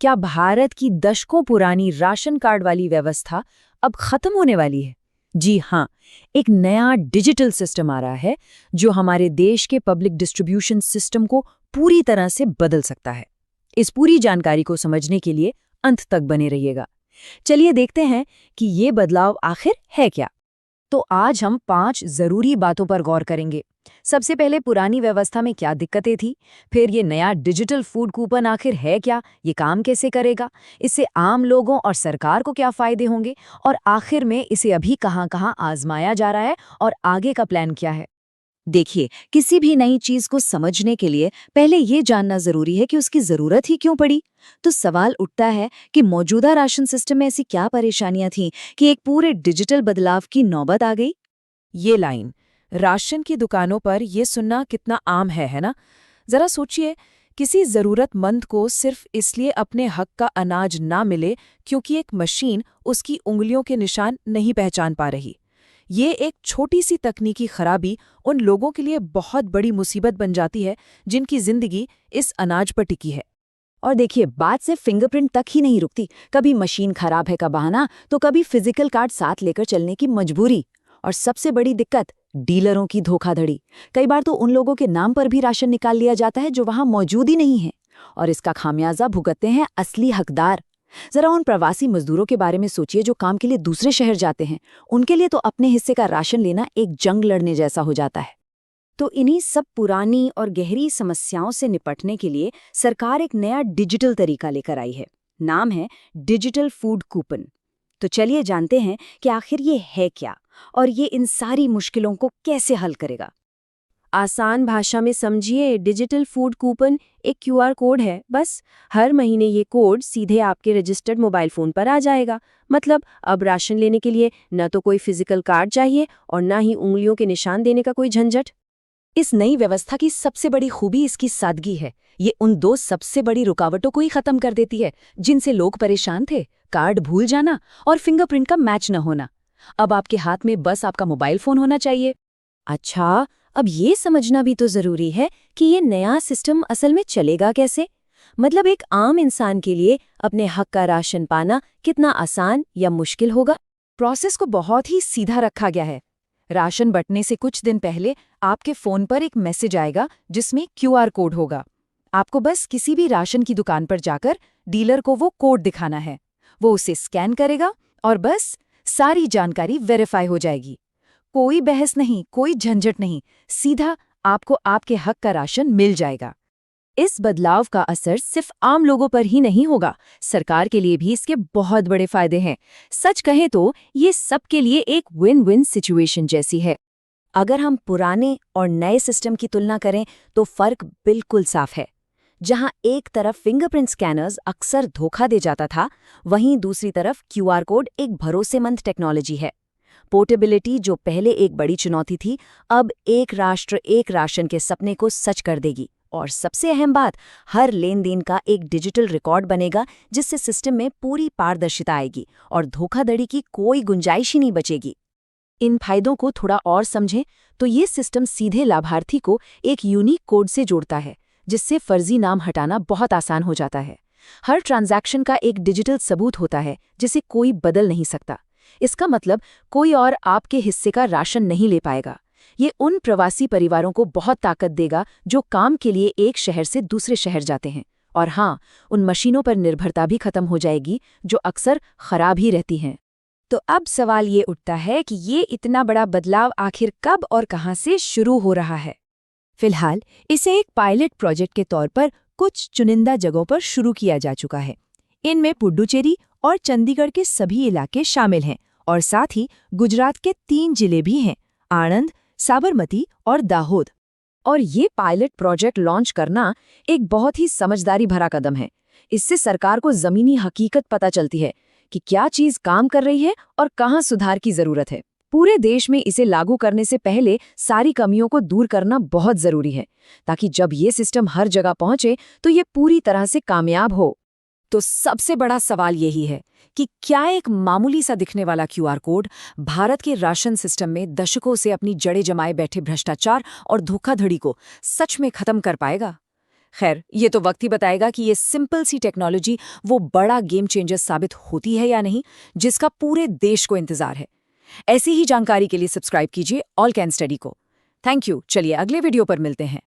क्या भारत की दशकों पुरानी राशन कार्ड वाली व्यवस्था अब खत्म होने वाली है? जी हाँ, एक नया डिजिटल सिस्टम आ रहा है जो हमारे देश के पब्लिक डिस्ट्रीब्यूशन सिस्टम को पूरी तरह से बदल सकता है। इस पूरी जानकारी को समझने के लिए अंत तक बने रहिएगा। चलिए देखते हैं कि ये बदलाव आखिर है क्या। तो आज हम 5 जरूरी बातों पर गौर करेंगे। सबसे पहले पुरानी व्यवस्था में क्या दिक्कतें थी, फिर ये नया डिजिटल फूड कूपन आखिर है क्या, ये काम कैसे करेगा, इससे आम लोगों और सरकार को क्या फायदे होंगे, और आखिर में इसे अभी कहां-कहां आजमाया जा रहा है और आगे का प्लान क्या है। देखिए, किसी भी नई चीज को समझने के लिए पहले ये जानना जरूरी है कि उसकी जरूरत ही क्यों पड़ी। तो सवाल उठता है कि मौजूदा राशन सिस्टम में ऐसी क्या परेशानियां थीं कि एक पूरे डिजिटल बदलाव की नौबत आ गई। ये लाइन राशन की दुकानों पर ये सुनना कितना आम है ना? जरा सोचिए, किसी जरूरतमंद को सिर्फ इसलिए अपने हक का अनाज ना मिले क्योंकि एक मशीन उसकी उंगलियों के निशान नहीं पहचान पा रही। ये एक छोटी सी तकनीकी खराबी उन लोगों के लिए बहुत बड़ी मुसीबत बन जाती है जिनकी जिंदगी इस अनाज पर टिकी है। और देखिए, बात सिर्फ फिंगरप्रिंट तक ही नहीं रुकती। कभी मशीन खराब है का बहाना, तो कभी फिजिकल कार्ड साथ लेकर चलने की मजबूरी। और सबसे बड़ी दिक्कत, डीलरों की धोखाधड़ी। कई बार तो उन लोगों के नाम पर भी राशन निकाल लिया जाता है जो वहां मौजूद ही नहीं है, और इसका खामियाजा भुगतते हैं असली हकदार। जरा उन प्रवासी मजदूरों के बारे में सोचिए जो काम के लिए दूसरे शहर जाते हैं। उनके लिए तो अपने हिस्से का राशन लेना एक जंग लड़ने जैसा हो जाता है। तो इन्हीं सब पुरानी और गहरी समस्याओं से निपटने के लिए सरकार एक नया डिजिटल तरीका लेकर आई है। नाम है डिजिटल फूड कूपन। तो चलिए जानते हैं कि आखिर ये है क्या और ये इन सारी मुश्किलों को कैसे हल करेगा। आसान भाषा में समझिए, डिजिटल फूड कूपन एक क्यूआर कोड है। बस हर महीने ये कोड सीधे आपके रजिस्टर्ड मोबाइल फ़ोन पर आ जाएगा। मतलब अब राशन लेने के लिए न तो कोई फिजिकल कार्ड चाहिए और न ही उंगलियों के निशान देने का कोई झंझट। इस नई व्यवस्था की सबसे बड़ी खूबी इसकी सादगी है। ये उन 2 सबसे बड़ी रुकावटों को ही खत्म कर देती है जिनसे लोग परेशान थे, कार्ड भूल जाना और फिंगरप्रिंट का मैच न होना। अब आपके हाथ में बस आपका मोबाइल फोन होना चाहिए। अच्छा, अब ये समझना भी तो जरूरी है कि ये नया सिस्टम असल में चलेगा कैसे। मतलब एक आम इंसान के लिए अपने हक का राशन पाना कितना आसान या मुश्किल होगा। प्रोसेस को बहुत ही सीधा रखा गया है। राशन बंटने से कुछ दिन पहले आपके फोन पर एक मैसेज आएगा जिसमें क्यूआर कोड होगा। आपको बस किसी भी राशन की दुकान पर जाकर डीलर को वो कोड दिखाना है। वो उसे स्कैन करेगा और बस सारी जानकारी वेरीफाई हो जाएगी। कोई बहस नहीं, कोई झंझट नहीं, सीधा आपको आपके हक का राशन मिल जाएगा। इस बदलाव का असर सिर्फ आम लोगों पर ही नहीं होगा, सरकार के लिए भी इसके बहुत बड़े फायदे हैं। सच कहें तो ये सबके लिए एक विन विन सिचुएशन जैसी है। अगर हम पुराने और नए सिस्टम की तुलना करें तो फर्क बिल्कुल साफ है। जहां एक तरफ फिंगरप्रिंट स्कैनर्स अक्सर धोखा दे जाता था, वहीं दूसरी तरफ क्यूआर कोड एक भरोसेमंद टेक्नोलॉजी है। पोर्टेबिलिटी, जो पहले एक बड़ी चुनौती थी, अब एक राष्ट्र एक राशन के सपने को सच कर देगी। और सबसे अहम बात, हर लेन देन का एक डिजिटल रिकॉर्ड बनेगा जिससे सिस्टम में पूरी पारदर्शिता आएगी और धोखाधड़ी की कोई गुंजाइश ही नहीं बचेगी। इन फायदों को थोड़ा और समझें तो ये सिस्टम सीधे लाभार्थी को एक यूनिक कोड से जोड़ता है, जिससे फर्जी नाम हटाना बहुत आसान हो जाता है। हर ट्रांजैक्शन का एक डिजिटल सबूत होता है जिसे कोई बदल नहीं सकता। इसका मतलब कोई और आपके हिस्से का राशन नहीं ले पाएगा। ये उन प्रवासी परिवारों को बहुत ताकत देगा जो काम के लिए एक शहर से दूसरे शहर जाते हैं। और हाँ, उन मशीनों पर निर्भरता भी खत्म हो जाएगी जो अक्सर खराब ही रहती हैं। तो अब सवाल ये उठता है कि ये इतना बड़ा बदलाव आखिर कब और कहाँ से शुरू हो रहा है। फिलहाल इसे एक पायलट प्रोजेक्ट के तौर पर कुछ चुनिंदा जगहों पर शुरू किया जा चुका है। इनमें पुडुचेरी और चंडीगढ़ के सभी इलाके शामिल हैं और साथ ही गुजरात के 3 जिले भी हैं, आणंद, साबरमती और दाहोद। और ये पायलट प्रोजेक्ट लॉन्च करना एक बहुत ही समझदारी भरा कदम है। इससे सरकार को जमीनी हकीकत पता चलती है कि क्या चीज काम कर रही है और कहाँ सुधार की जरूरत है। पूरे देश में इसे लागू करने से पहले सारी कमियों को दूर करना बहुत जरूरी है, ताकि जब ये सिस्टम हर जगह पहुंचे तो ये पूरी तरह से कामयाब हो। तो सबसे बड़ा सवाल यही है कि क्या एक मामूली सा दिखने वाला क्यूआर कोड भारत के राशन सिस्टम में दशकों से अपनी जड़ें जमाए बैठे भ्रष्टाचार और धोखाधड़ी को सच में खत्म कर पाएगा? खैर, ये तो वक्त ही बताएगा कि ये सिंपल सी टेक्नोलॉजी वो बड़ा गेम चेंजर साबित होती है या नहीं, जिसका पूरे देश को इंतजार है। ऐसी ही जानकारी के लिए सब्सक्राइब कीजिए ऑल कैन स्टडी को। Thank you. चलिए अगले वीडियो पर मिलते हैं।